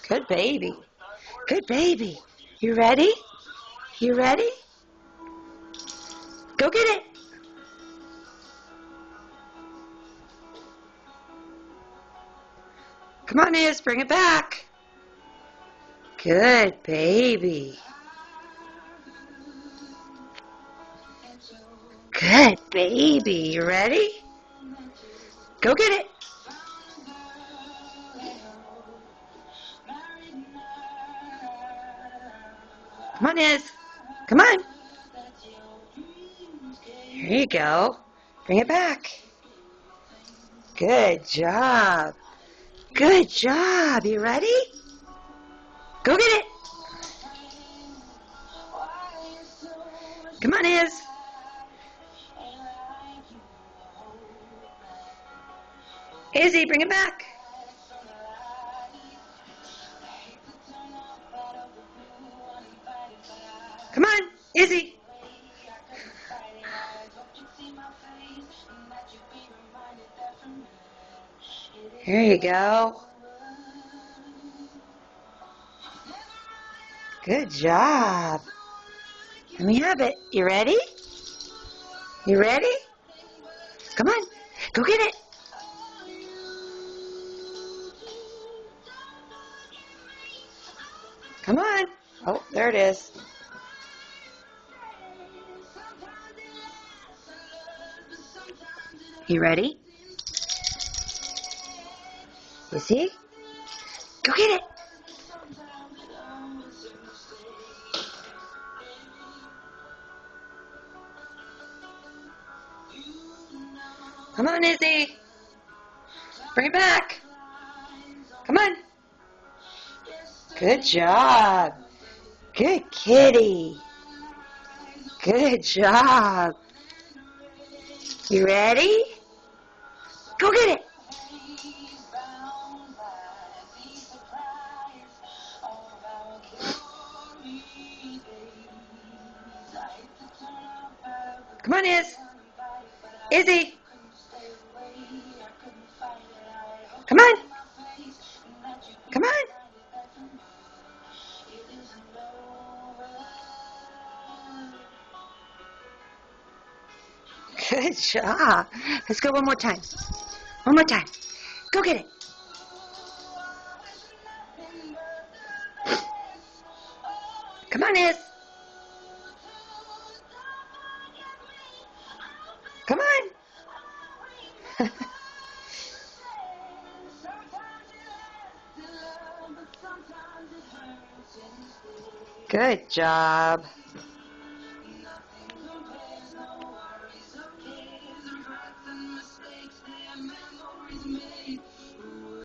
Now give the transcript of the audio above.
Good baby. Good baby. You ready? You ready? Go get it. Come on, Iz, bring it back. Good baby. Good baby. You ready? Go get it. Come on, Iz. Come on. Here you go. Bring it back. Good job. Good job. You ready? Go get it. Come on, Iz. Izzy, bring it back. Come on, Izzy. Here you go. Good job. Let me have it. You ready? You ready? Come on. Go get it. Come on. Oh, there it is. You ready? You see? Go get it. Come on, Izzy. Bring it back. Come on. Good job. Good kitty. Good job. You ready? Go get it. Come on, Izzy. Come on. Come on. Good job. Let's go one more time. One more time. Go get it. Come on, Iz. Come on. Good job.